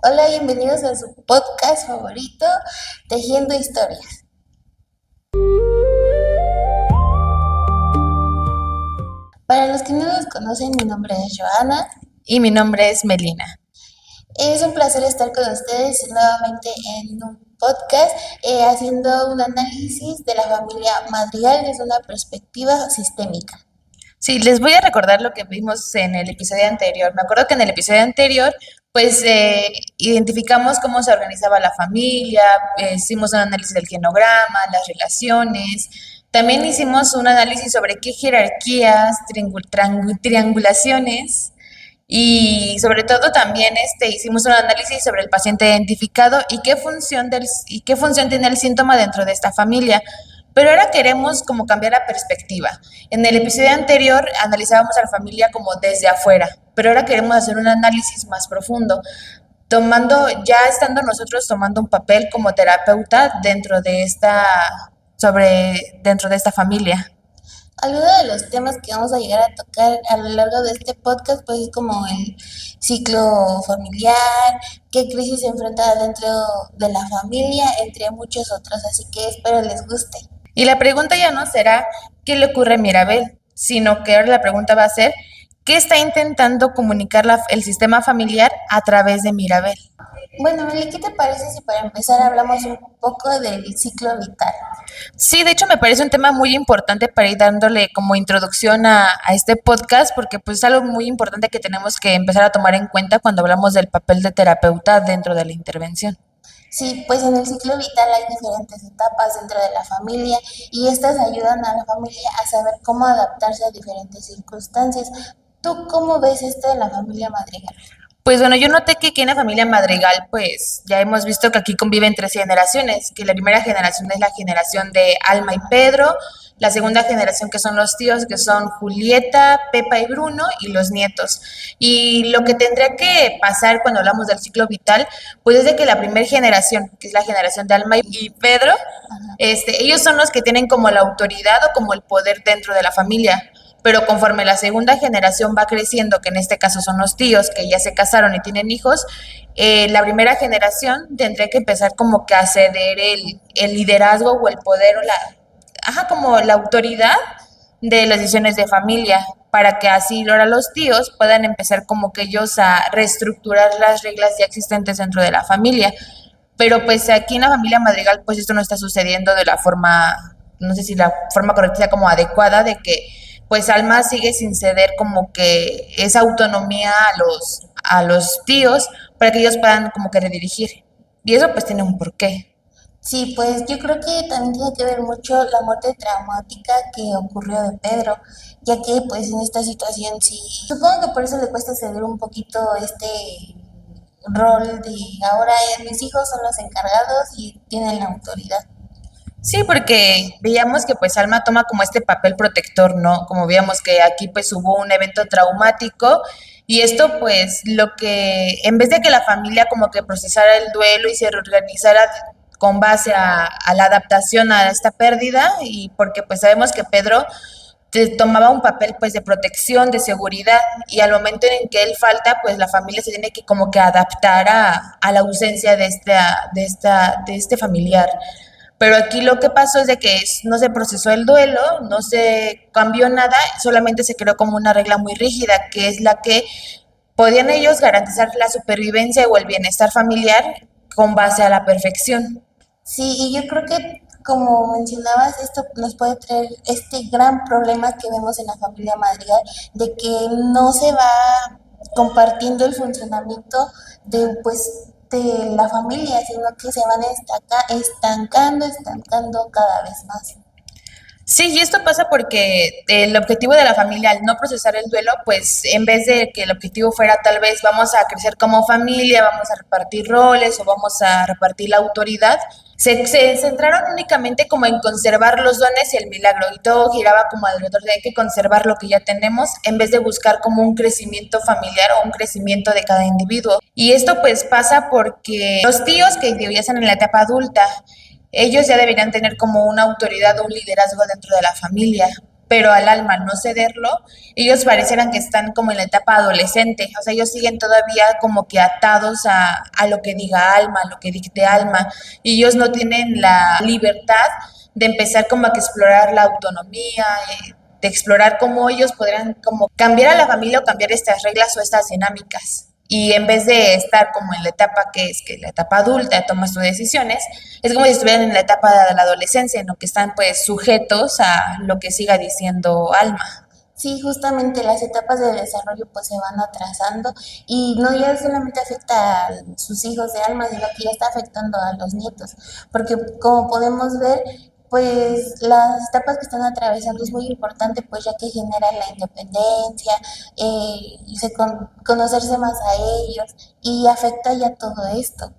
Hola, bienvenidos a su podcast favorito, Tejiendo Historias. Para los que no nos conocen, mi nombre es Joana. Y mi nombre es Melina. Es un placer estar con ustedes nuevamente en un podcast haciendo un análisis de la familia Madrigal desde una perspectiva sistémica. Sí, les voy a recordar lo que vimos en el episodio anterior. Me acuerdo que en el episodio anterior, pues identificamos cómo se organizaba la familia, hicimos un análisis del genograma, las relaciones. También hicimos un análisis sobre qué jerarquías, triangulaciones y sobre todo también hicimos un análisis sobre el paciente identificado y qué función tiene el síntoma dentro de esta familia. Pero ahora queremos como cambiar la perspectiva. En el episodio anterior analizábamos a la familia como desde afuera, pero ahora queremos hacer un análisis más profundo, ya estando nosotros tomando un papel como terapeuta dentro de esta familia. Algunos de los temas que vamos a llegar a tocar a lo largo de este podcast, pues es como el ciclo familiar, qué crisis se enfrenta dentro de la familia, entre muchos otros. Así que espero les guste. Y la pregunta ya no será qué le ocurre a Mirabel, sino que ahora la pregunta va a ser qué está intentando comunicar el sistema familiar a través de Mirabel. Bueno, Meli, ¿qué te parece si para empezar hablamos un poco del ciclo vital? Sí, de hecho me parece un tema muy importante para ir dándole como introducción a este podcast, porque pues es algo muy importante que tenemos que empezar a tomar en cuenta cuando hablamos del papel de terapeuta dentro de la intervención. Sí, pues en el ciclo vital hay diferentes etapas dentro de la familia y estas ayudan a la familia a saber cómo adaptarse a diferentes circunstancias. ¿Tú cómo ves esto de la familia Madrigal? Pues bueno, yo noté que aquí en la familia Madrigal, pues ya hemos visto que aquí conviven tres generaciones, que la primera generación es la generación de Alma y Pedro, la segunda generación que son los tíos, que son Julieta, Pepa y Bruno, y los nietos. Y lo que tendría que pasar cuando hablamos del ciclo vital, pues es de que la primera generación, que es la generación de Alma y Pedro, ellos son los que tienen como la autoridad o como el poder dentro de la familia, pero conforme la segunda generación va creciendo, que en este caso son los tíos que ya se casaron y tienen hijos, la primera generación tendría que empezar como que a ceder el liderazgo o el poder o como la autoridad de las decisiones de familia, para que así ahora los tíos puedan empezar como que ellos a reestructurar las reglas ya existentes dentro de la familia. Pero pues aquí en la familia Madrigal pues esto no está sucediendo de la forma, no sé si la forma correcta sea como adecuada, de que pues Alma sigue sin ceder como que esa autonomía a los tíos para que ellos puedan como que redirigir. Y eso pues tiene un porqué. Sí, pues yo creo que también tiene que ver mucho la muerte traumática que ocurrió de Pedro, ya que pues en esta situación sí, supongo que por eso le cuesta ceder un poquito este rol de ahora mis hijos son los encargados y tienen la autoridad. Sí, porque veíamos que pues Alma toma como este papel protector, ¿no? Como veíamos que aquí pues hubo un evento traumático y esto pues lo que, en vez de que la familia como que procesara el duelo y se reorganizara con base a la adaptación a esta pérdida, y porque pues sabemos que Pedro tomaba un papel pues de protección, de seguridad, y al momento en que él falta, pues la familia se tiene que como que adaptar a la ausencia de este familiar. Pero aquí lo que pasó es de que no se procesó el duelo, no se cambió nada, solamente se creó como una regla muy rígida, que es la que podían ellos garantizar la supervivencia o el bienestar familiar con base a la perfección. Sí, y yo creo que como mencionabas, esto nos puede traer este gran problema que vemos en la familia Madrigal, de que no se va compartiendo el funcionamiento de pues de la familia, sino que se van estancando cada vez más. Sí, y esto pasa porque el objetivo de la familia al no procesar el duelo, pues en vez de que el objetivo fuera tal vez vamos a crecer como familia, vamos a repartir roles o vamos a repartir la autoridad, se centraron únicamente como en conservar los dones y el milagro, y todo giraba como alrededor de hay que conservar lo que ya tenemos en vez de buscar como un crecimiento familiar o un crecimiento de cada individuo. Y esto pues pasa porque los tíos que ya están en la etapa adulta, ellos ya deberían tener como una autoridad o un liderazgo dentro de la familia, pero al alma no cederlo, ellos parecieran que están como en la etapa adolescente, o sea, ellos siguen todavía como que atados a lo que diga alma, a lo que dicte alma, y ellos no tienen la libertad de empezar como a que explorar la autonomía, de explorar cómo ellos podrían como cambiar a la familia o cambiar estas reglas o estas dinámicas. Y en vez de estar como en la etapa que es que la etapa adulta, tomas tus decisiones, es como si estuvieran en la etapa de la adolescencia, en lo que están pues sujetos a lo que siga diciendo Alma. Sí, justamente las etapas de desarrollo pues se van atrasando y no ya solamente afecta a sus hijos de alma, sino que ya está afectando a los nietos, porque como podemos ver, pues las etapas que están atravesando es muy importante, pues ya que genera la independencia, conocerse más a ellos y afecta ya todo esto.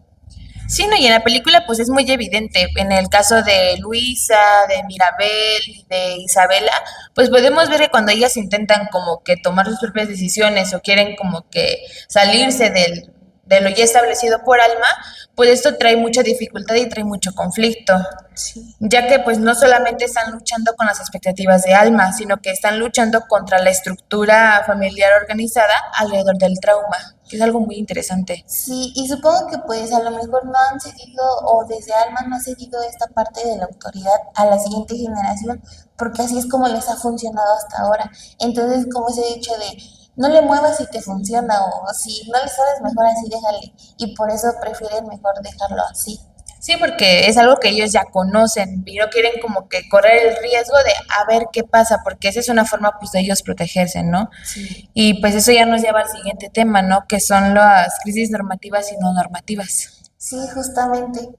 Sí, no, y en la película pues es muy evidente, en el caso de Luisa, de Mirabel y de Isabela, pues podemos ver que cuando ellas intentan como que tomar sus propias decisiones o quieren como que salirse de lo ya establecido por Alma, pues esto trae mucha dificultad y trae mucho conflicto, Sí. ya que pues no solamente están luchando con las expectativas de Alma, sino que están luchando contra la estructura familiar organizada alrededor del trauma, que es algo muy interesante. Sí, y supongo que pues a lo mejor no han seguido o desde Alma no ha seguido esta parte de la autoridad a la siguiente generación, porque así es como les ha funcionado hasta ahora. Entonces, como ese dicho de no le muevas si te funciona o si no le sabes mejor así déjale, y por eso prefieren mejor dejarlo así. Sí, porque es algo que ellos ya conocen y no quieren como que correr el riesgo de a ver qué pasa, porque esa es una forma pues de ellos protegerse, ¿no? Sí, Y pues eso ya nos lleva al siguiente tema, ¿no? Que son las crisis normativas y no normativas. sí, justamente.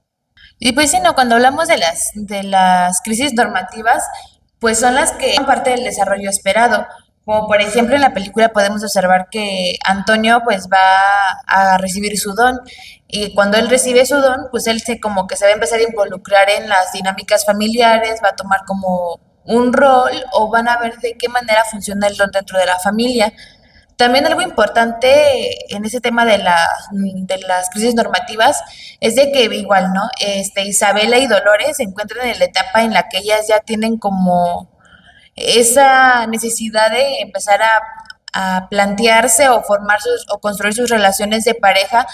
Y pues sí, no, cuando hablamos de las crisis normativas, pues son las que son parte del desarrollo esperado. Como por ejemplo en la película podemos observar que Antonio pues va a recibir su don y cuando él recibe su don, pues él se como que se va a empezar a involucrar en las dinámicas familiares, va a tomar como un rol o van a ver de qué manera funciona el don dentro de la familia. También algo importante en ese tema de las crisis normativas es de que igual, ¿no? Isabela y Dolores se encuentran en la etapa en la que ellas ya tienen como esa necesidad de empezar a plantearse o formar o construir sus relaciones de pareja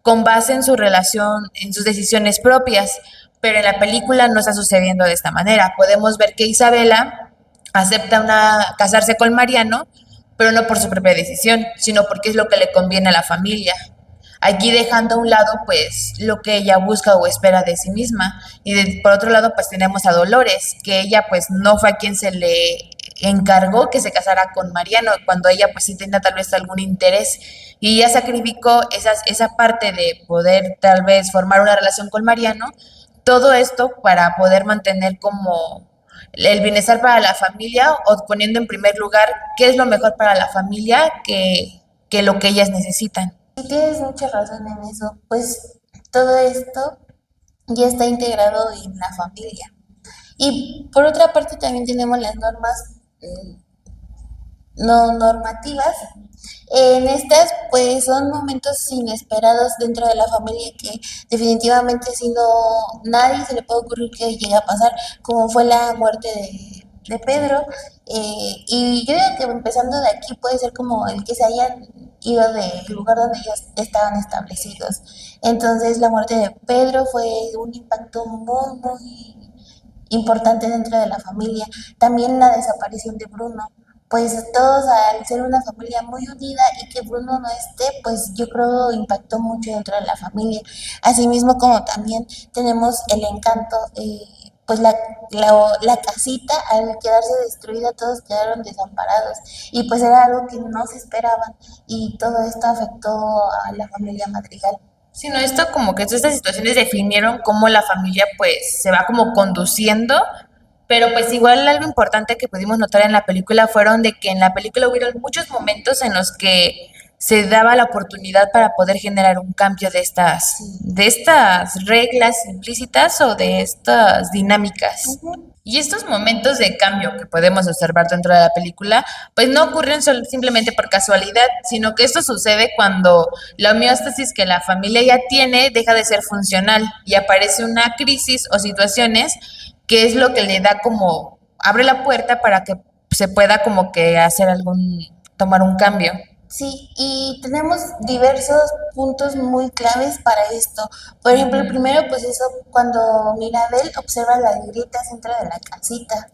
con base en su relación, en sus decisiones propias. Pero en la película no está sucediendo de esta manera. Podemos ver que Isabela acepta casarse con Mariano, pero no por su propia decisión, sino porque es lo que le conviene a la familia. Aquí dejando a un lado, pues, lo que ella busca o espera de sí misma. Y por otro lado, pues tenemos a Dolores, que ella, pues, no fue a quien se le encargó que se casara con Mariano, cuando ella, pues, sí tenía tal vez algún interés. Y ella sacrificó esa parte de poder, tal vez, formar una relación con Mariano, todo esto para poder mantener como el bienestar para la familia o poniendo en primer lugar qué es lo mejor para la familia que lo que ellas necesitan. Y tienes mucha razón en eso, pues todo esto ya está integrado en la familia. Y por otra parte también tenemos las normas no normativas. En estas, pues son momentos inesperados dentro de la familia que definitivamente si no, nadie se le puede ocurrir que llegue a pasar, como fue la muerte de Pedro. Y yo digo que empezando de aquí puede ser como el que se hayan ido del lugar donde ellos estaban establecidos. Entonces la muerte de Pedro fue un impacto muy, muy importante dentro de la familia. También la desaparición de Bruno. Pues todos al ser una familia muy unida y que Bruno no esté, pues yo creo impactó mucho dentro de la familia. Asimismo como también tenemos el encanto, pues la casita al quedarse destruida todos quedaron desamparados y pues era algo que no se esperaban y todo esto afectó a la familia Madrigal. Sino esto como que todas estas situaciones definieron cómo la familia pues se va como conduciendo, pero pues igual algo importante que pudimos notar en la película fueron de que en la película hubieron muchos momentos en los que se daba la oportunidad para poder generar un cambio Sí. de estas reglas implícitas o de estas dinámicas. Ujú. Y estos momentos de cambio que podemos observar dentro de la película, pues no ocurren simplemente por casualidad, sino que esto sucede cuando la homeostasis que la familia ya tiene deja de ser funcional y aparece una crisis o situaciones que es lo que le da como, abre la puerta para que se pueda como que hacer tomar un cambio. Sí, y tenemos diversos puntos muy claves para esto. Por ejemplo, el Ujú. primero, pues eso, cuando Mirabel observa las grietas dentro de la casita.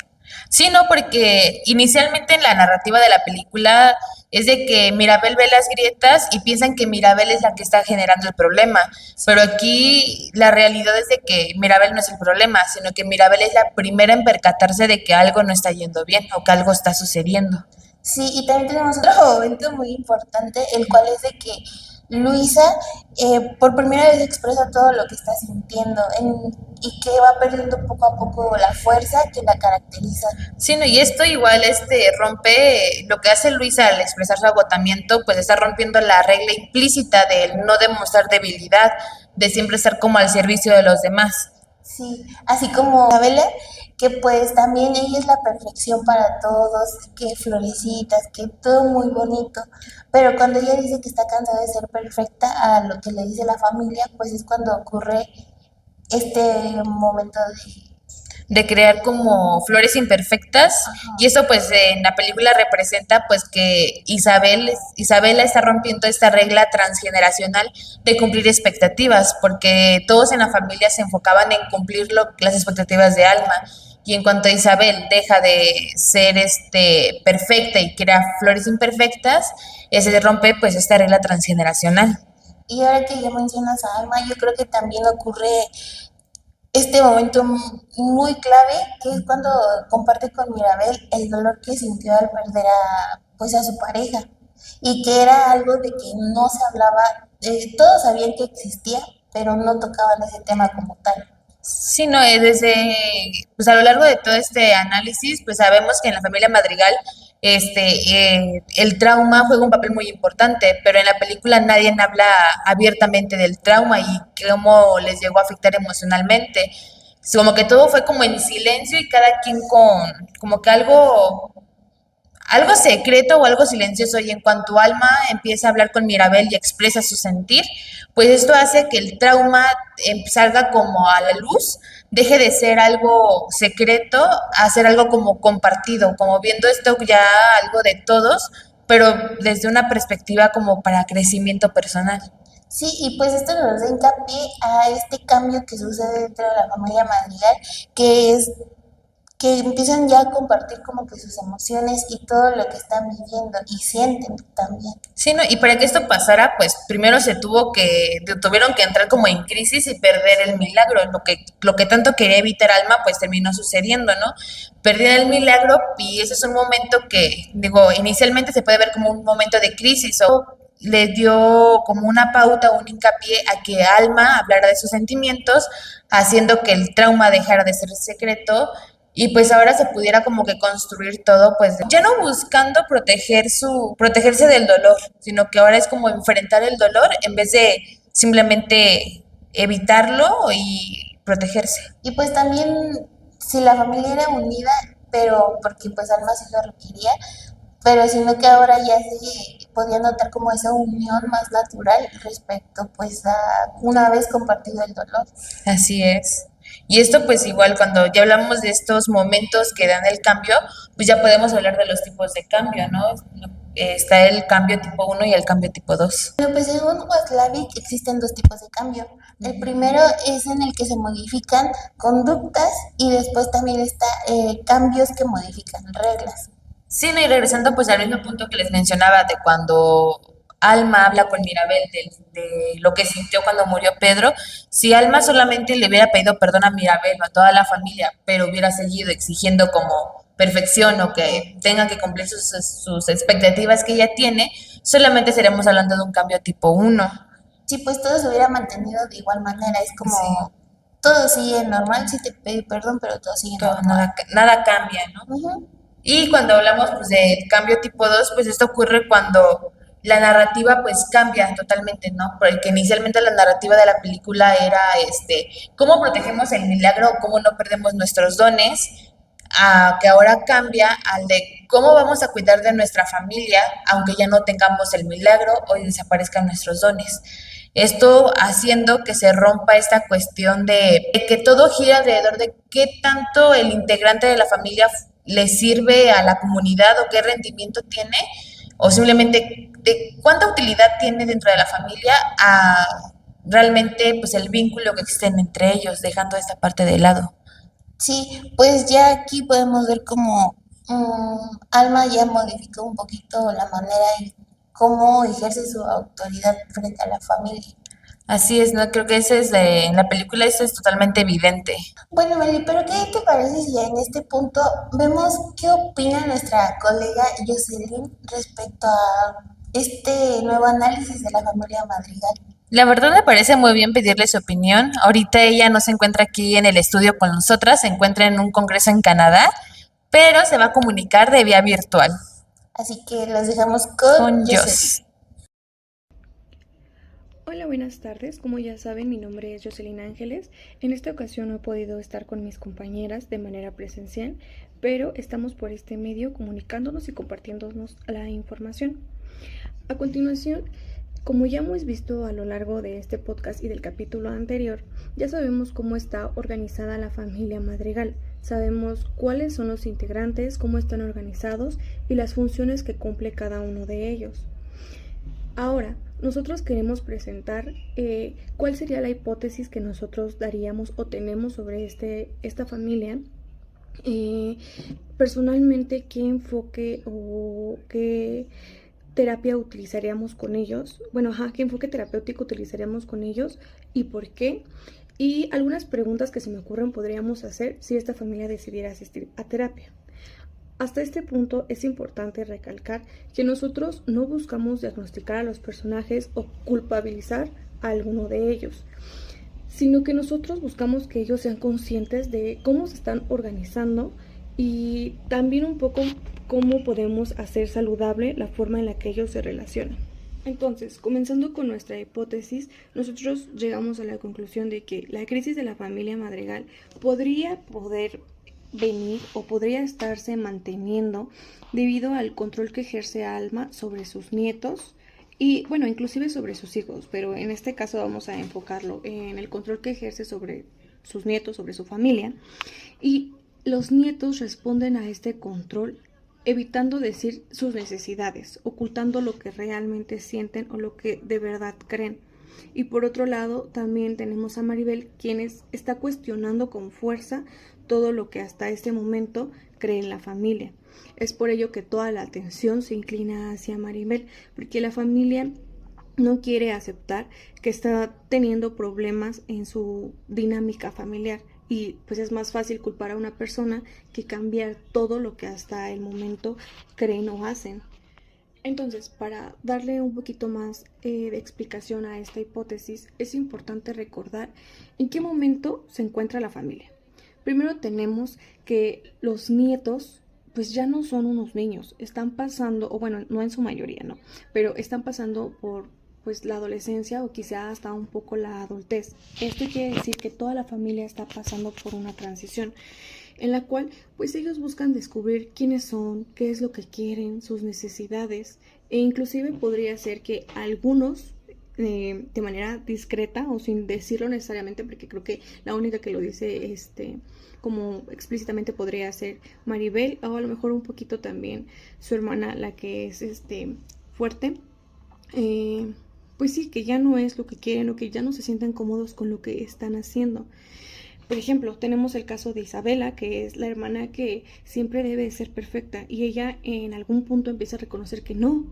Sí, no, porque inicialmente en la narrativa de la película es de que Mirabel ve las grietas y piensan que Mirabel es la que está generando el problema, pero aquí la realidad es de que Mirabel no es el problema, sino que Mirabel es la primera en percatarse de que algo no está yendo bien o que algo está sucediendo. Sí, y también tenemos otro momento muy importante, el cual es de que Luisa por primera vez expresa todo lo que está sintiendo y que va perdiendo poco a poco la fuerza que la caracteriza. Sí, no, y esto igual rompe lo que hace Luisa al expresar su agotamiento, pues está rompiendo la regla implícita de no demostrar debilidad, de siempre estar como al servicio de los demás. Sí, así como Isabela, que pues también ella es la perfección para todos, que florecitas, que todo muy bonito, pero cuando ella dice que está cansada de ser perfecta a lo que le dice la familia, pues es cuando ocurre este momento de... De crear como flores imperfectas y Ajá. eso pues en la película representa pues que Isabela está rompiendo esta regla transgeneracional de cumplir expectativas porque todos en la familia se enfocaban en cumplir las expectativas de Alma y en cuanto Isabel deja de ser perfecta y crea flores imperfectas, se rompe pues esta regla transgeneracional. Y ahora que ya mencionas a Alma, yo creo que también ocurre este momento muy clave, que es cuando comparte con Mirabel el dolor que sintió al perder pues a su pareja, y que era algo de que no se hablaba, todos sabían que existía, pero no tocaban ese tema como tal. Sí, no, pues a lo largo de todo este análisis, pues sabemos que en la familia Madrigal, el trauma juega un papel muy importante, pero en la película nadie habla abiertamente del trauma y cómo les llegó a afectar emocionalmente. Como que todo fue como en silencio y cada quien como que algo secreto o algo silencioso y en cuanto Alma empieza a hablar con Mirabel y expresa su sentir, pues esto hace que el trauma salga como a la luz, deje de ser algo secreto a ser algo como compartido, como viendo esto ya algo de todos, pero desde una perspectiva como para crecimiento personal. Sí, y pues esto nos da hincapié a este cambio que sucede dentro de la familia Madrigal, que es que empiezan ya a compartir como que sus emociones y todo lo que están viviendo y sienten también. Sí, ¿no? Y para que esto pasara, pues primero tuvieron que entrar como en crisis y perder el milagro. Lo que tanto quería evitar Alma, pues terminó sucediendo, ¿no? Perdieron el milagro y ese es un momento que, digo, inicialmente se puede ver como un momento de crisis o le dio como una pauta o un hincapié a que Alma hablara de sus sentimientos, haciendo que el trauma dejara de ser secreto y pues ahora se pudiera como que construir todo, pues ya no buscando protegerse del dolor, sino que ahora es como enfrentar el dolor en vez de simplemente evitarlo y protegerse. Y pues también, si la familia era unida, pero porque pues Alma sí lo requería, pero sino que ahora ya se podía notar como esa unión más natural respecto pues a una vez compartido el dolor. Así es. Y esto pues igual cuando ya hablamos de estos momentos que dan el cambio, pues ya podemos hablar de los tipos de cambio, ¿no? Está el cambio tipo uno y el cambio tipo 2. Bueno, pues según Waslavic existen dos tipos de cambio. El primero es en el que se modifican conductas y después también está cambios que modifican reglas. Sí, no, y regresando pues al mismo punto que les mencionaba de cuando Alma habla con Mirabel de lo que sintió cuando murió Pedro, si Alma solamente le hubiera pedido perdón a Mirabel o a toda la familia, pero hubiera seguido exigiendo como perfección o que tenga que cumplir sus expectativas que ella tiene, solamente estaremos hablando de un cambio tipo uno. Sí, pues todo se hubiera mantenido de igual manera. Es Sí, como todo sigue normal, sí te pedí perdón, pero todo sigue normal. nada cambia, ¿no? Ujú. Y cuando hablamos pues del cambio tipo 2 pues esto ocurre cuando la narrativa pues cambia totalmente, ¿no? Porque inicialmente la narrativa de la película era cómo protegemos el milagro, cómo no perdemos nuestros dones, a que ahora cambia al de cómo vamos a cuidar de nuestra familia aunque ya no tengamos el milagro o desaparezcan nuestros dones. Esto haciendo que se rompa esta cuestión de que todo gira alrededor de qué tanto el integrante de la familia le sirve a la comunidad o qué rendimiento tiene, o simplemente de cuánta utilidad tiene dentro de la familia a realmente pues el vínculo que existen entre ellos, dejando esta parte de lado. Sí, pues ya aquí podemos ver cómo Alma ya modificó un poquito la manera y cómo ejerce su autoridad frente a la familia. Así es, ¿no? Creo que en la película eso es totalmente evidente. Bueno, Meli, pero ¿qué te parece si en este punto vemos qué opina nuestra colega Jocelyn respecto a este nuevo análisis de la familia Madrigal? La verdad me parece muy bien pedirle su opinión. Ahorita ella no se encuentra aquí en el estudio con nosotras, se encuentra en un congreso en Canadá, pero se va a comunicar de vía virtual Así que los dejamos con con Jocelyn. Joss. Hola, buenas tardes. Como ya saben, mi nombre es Jocelyn Ángeles. En esta ocasión no he podido estar con mis compañeras de manera presencial, pero estamos por este medio comunicándonos y compartiéndonos la información. A continuación, como ya hemos visto a lo largo de este podcast y del capítulo anterior, ya sabemos cómo está organizada la familia Madrigal. Sabemos cuáles son los integrantes, cómo están organizados y las funciones que cumple cada uno de ellos. Ahora, nosotros queremos presentar cuál sería la hipótesis que nosotros daríamos o tenemos sobre esta familia. Personalmente, qué enfoque o qué terapia utilizaríamos con ellos. Bueno, qué enfoque terapéutico utilizaríamos con ellos y por qué. Y algunas preguntas que se me ocurren podríamos hacer si esta familia decidiera asistir a terapia. Hasta este punto es importante recalcar que nosotros no buscamos diagnosticar a los personajes o culpabilizar a alguno de ellos, sino que nosotros buscamos que ellos sean conscientes de cómo se están organizando y también un poco cómo podemos hacer saludable la forma en la que ellos se relacionan. Entonces, comenzando con nuestra hipótesis, nosotros llegamos a la conclusión de que la crisis de la familia Madrigal podría venir o podría estarse manteniendo debido al control que ejerce Alma sobre sus nietos y bueno, inclusive sobre sus hijos, pero en este caso vamos a enfocarlo en el control que ejerce sobre sus nietos, sobre su familia, y los nietos responden a este control evitando decir sus necesidades, ocultando lo que realmente sienten o lo que de verdad creen. Y por otro lado, también tenemos a Maribel, quien está cuestionando con fuerza todo lo que hasta este momento cree en la familia. Es por ello que toda la atención se inclina hacia Maribel, porque la familia no quiere aceptar que está teniendo problemas en su dinámica familiar y pues es más fácil culpar a una persona que cambiar todo lo que hasta el momento creen o hacen. Entonces, para darle un poquito más de explicación a esta hipótesis, es importante recordar en qué momento se encuentra la familia. Primero tenemos que los nietos pues ya no son unos niños, están pasando, o bueno, no en su mayoría, no, pero están pasando por pues la adolescencia o quizá hasta un poco la adultez. Esto quiere decir que toda la familia está pasando por una transición en la cual pues ellos buscan descubrir quiénes son, qué es lo que quieren, sus necesidades e inclusive podría ser que algunos de manera discreta o sin decirlo necesariamente, porque creo que la única que lo dice como explícitamente podría ser Maribel o a lo mejor un poquito también su hermana, la que es fuerte, pues sí, que ya no es lo que quieren o que ya no se sienten cómodos con lo que están haciendo. Por ejemplo, tenemos el caso de Isabela, que es la hermana que siempre debe ser perfecta y ella en algún punto empieza a reconocer que no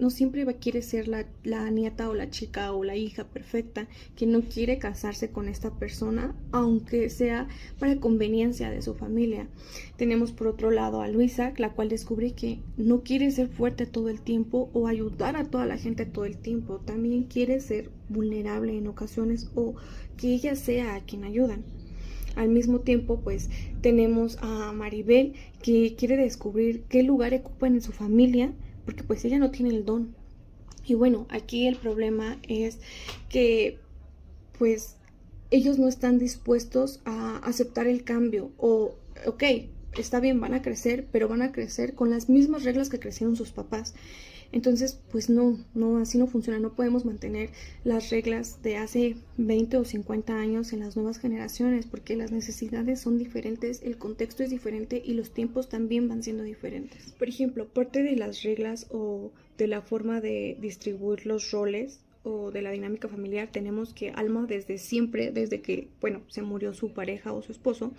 siempre quiere ser la nieta o la chica o la hija perfecta, que no quiere casarse con esta persona, aunque sea para conveniencia de su familia. Tenemos por otro lado a Luisa, la cual descubre que no quiere ser fuerte todo el tiempo o ayudar a toda la gente todo el tiempo, también quiere ser vulnerable en ocasiones o que ella sea a quien ayudan. Al mismo tiempo, pues tenemos a Maribel que quiere descubrir qué lugar ocupa en su familia, porque pues ella no tiene el don. Y bueno, aquí el problema es que pues ellos no están dispuestos a aceptar el cambio o, ok, está bien, van a crecer, pero van a crecer con las mismas reglas que crecieron sus papás. Entonces, pues así no funciona, no podemos mantener las reglas de hace 20 o 50 años en las nuevas generaciones, porque las necesidades son diferentes, el contexto es diferente y los tiempos también van siendo diferentes. Por ejemplo, parte de las reglas o de la forma de distribuir los roles o de la dinámica familiar, tenemos que Alma desde siempre, desde que, se murió su pareja o su esposo,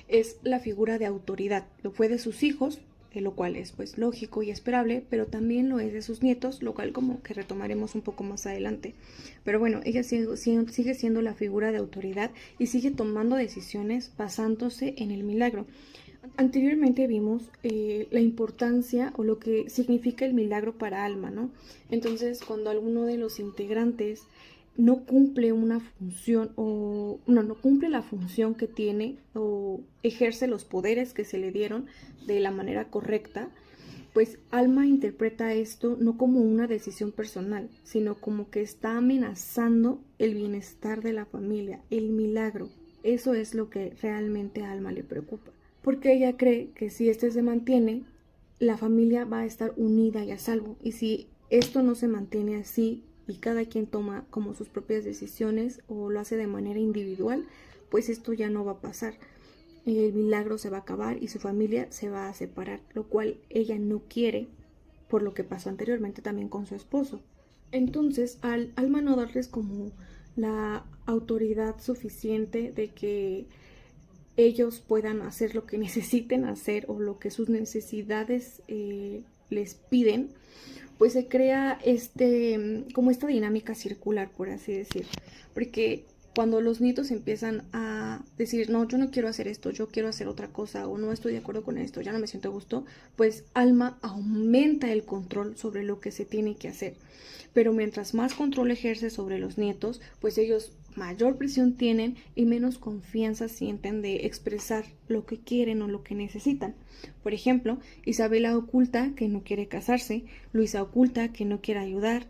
es la figura de autoridad. Lo fue de sus hijos, lo cual es pues lógico y esperable, pero también lo es de sus nietos, lo cual como que retomaremos un poco más adelante. Pero bueno, ella sigue siendo la figura de autoridad y sigue tomando decisiones basándose en el milagro. Anteriormente vimos la importancia o lo que significa el milagro para Alma, ¿no? Entonces, cuando alguno de los integrantes no cumple una función no cumple la función que tiene o ejerce los poderes que se le dieron de la manera correcta, pues Alma interpreta esto no como una decisión personal, sino como que está amenazando el bienestar de la familia, el milagro. Eso es lo que realmente a Alma le preocupa, porque ella cree que si este se mantiene, la familia va a estar unida y a salvo, y si esto no se mantiene así y cada quien toma como sus propias decisiones o lo hace de manera individual, pues esto ya no va a pasar. El milagro se va a acabar y su familia se va a separar, lo cual ella no quiere, por lo que pasó anteriormente también con su esposo. Entonces, al Alma no darles como la autoridad suficiente de que ellos puedan hacer lo que necesiten hacer o lo que sus necesidades les piden, pues se crea como esta dinámica circular, por así decir. Porque cuando los nietos empiezan a decir, no, yo no quiero hacer esto, yo quiero hacer otra cosa, o no estoy de acuerdo con esto, ya no me siento a gusto, pues Alma aumenta el control sobre lo que se tiene que hacer. Pero mientras más control ejerce sobre los nietos, pues ellos mayor presión tienen y menos confianza sienten de expresar lo que quieren o lo que necesitan. Por ejemplo, Isabela oculta que no quiere casarse, Luisa oculta que no quiere ayudar,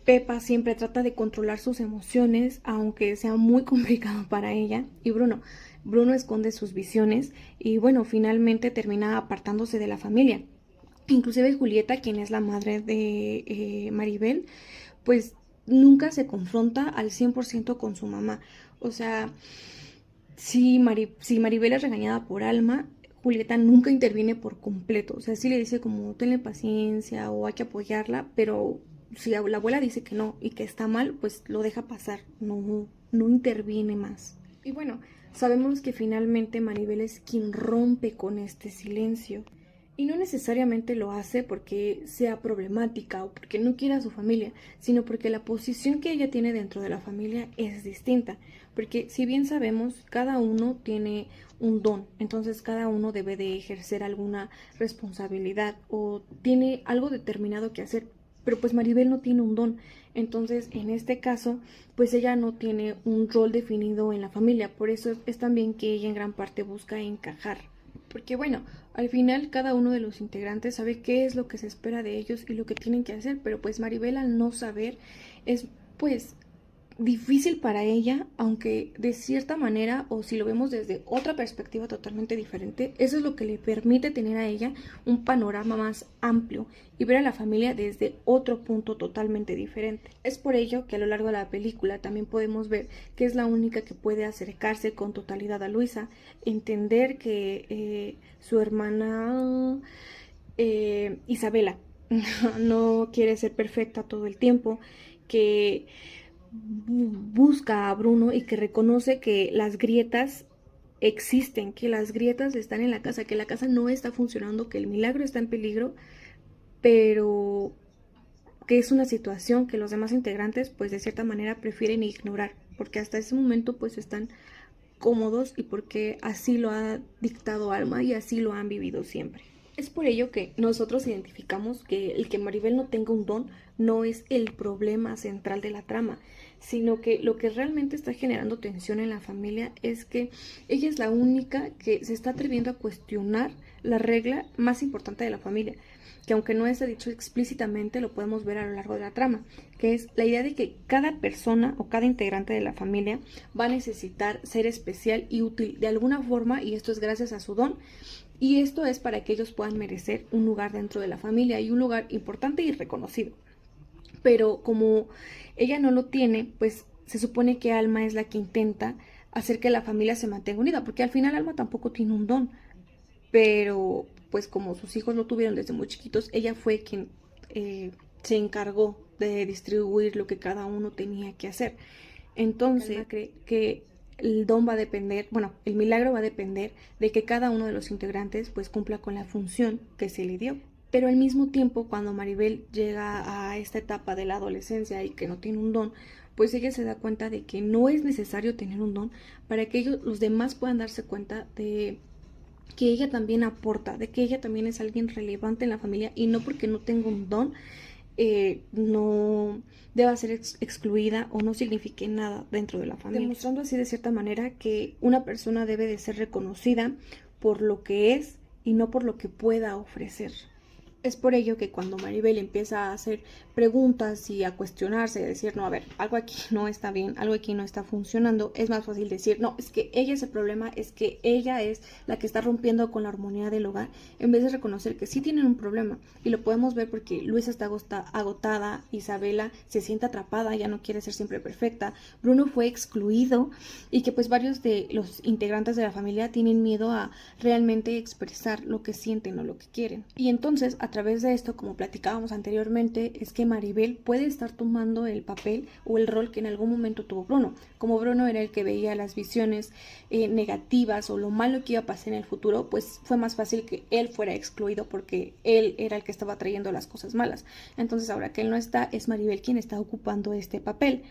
Pepa siempre trata de controlar sus emociones, aunque sea muy complicado para ella, y Bruno esconde sus visiones y finalmente termina apartándose de la familia. Inclusive Julieta, quien es la madre de Maribel, pues nunca se confronta al 100% con su mamá. O sea, si Maribel es regañada por Alma, Julieta nunca interviene por completo. O sea, sí le dice como tenle paciencia o hay que apoyarla, pero si la abuela dice que no y que está mal, pues lo deja pasar, no interviene más. Y sabemos que finalmente Maribel es quien rompe con este silencio. Y no necesariamente lo hace porque sea problemática o porque no quiera a su familia, sino porque la posición que ella tiene dentro de la familia es distinta. Porque si bien sabemos, cada uno tiene un don, entonces cada uno debe de ejercer alguna responsabilidad o tiene algo determinado que hacer. Pero pues Maribel no tiene un don, entonces en este caso pues ella no tiene un rol definido en la familia, por eso es también que ella en gran parte busca encajar. Porque al final cada uno de los integrantes sabe qué es lo que se espera de ellos y lo que tienen que hacer, pero pues Maribel al no saber es pues difícil para ella, aunque de cierta manera, o si lo vemos desde otra perspectiva totalmente diferente, eso es lo que le permite tener a ella un panorama más amplio y ver a la familia desde otro punto totalmente diferente. Es por ello que a lo largo de la película también podemos ver que es la única que puede acercarse con totalidad a Luisa, entender que su hermana Isabela no quiere ser perfecta todo el tiempo, que busca a Bruno y que reconoce que las grietas existen, que las grietas están en la casa, que la casa no está funcionando, que el milagro está en peligro, pero que es una situación que los demás integrantes pues de cierta manera prefieren ignorar, porque hasta ese momento pues están cómodos y porque así lo ha dictado Alma y así lo han vivido siempre. Es por ello que nosotros identificamos que el que Maribel no tenga un don no es el problema central de la trama, sino que lo que realmente está generando tensión en la familia es que ella es la única que se está atreviendo a cuestionar la regla más importante de la familia, que aunque no está dicho explícitamente, lo podemos ver a lo largo de la trama, que es la idea de que cada persona o cada integrante de la familia va a necesitar ser especial y útil de alguna forma, y esto es gracias a su don, Y esto es para que ellos puedan merecer un lugar dentro de la familia y un lugar importante y reconocido. Pero como ella no lo tiene, pues se supone que Alma es la que intenta hacer que la familia se mantenga unida, porque al final Alma tampoco tiene un don, pero pues como sus hijos lo tuvieron desde muy chiquitos, ella fue quien se encargó de distribuir lo que cada uno tenía que hacer. Entonces, Alma cree que el don va a depender, bueno, el milagro va a depender de que cada uno de los integrantes pues cumpla con la función que se le dio. Pero al mismo tiempo, cuando Maribel llega a esta etapa de la adolescencia y que no tiene un don, pues ella se da cuenta de que no es necesario tener un don para que ellos, los demás puedan darse cuenta de que ella también aporta, de que ella también es alguien relevante en la familia y no porque no tenga un don no deba ser excluida o no signifique nada dentro de la familia. Demostrando así de cierta manera que una persona debe de ser reconocida por lo que es y no por lo que pueda ofrecer. Es por ello que cuando Maribel empieza a hacer preguntas y a cuestionarse, a decir, no, a ver, algo aquí no está bien, algo aquí no está funcionando, es más fácil decir, no, es que ella es el problema, es que ella es la que está rompiendo con la armonía del hogar, en vez de reconocer que sí tienen un problema. Y lo podemos ver porque Luisa está agotada, Isabela se siente atrapada, ya no quiere ser siempre perfecta, Bruno fue excluido y que pues varios de los integrantes de la familia tienen miedo a realmente expresar lo que sienten o lo que quieren. Y entonces, a través de esto, como platicábamos anteriormente, es que Maribel puede estar tomando el papel o el rol que en algún momento tuvo Bruno. Como Bruno era el que veía las visiones negativas o lo malo que iba a pasar en el futuro, pues fue más fácil que él fuera excluido porque él era el que estaba trayendo las cosas malas. Entonces ahora que él no está, es Maribel quien está ocupando este papel.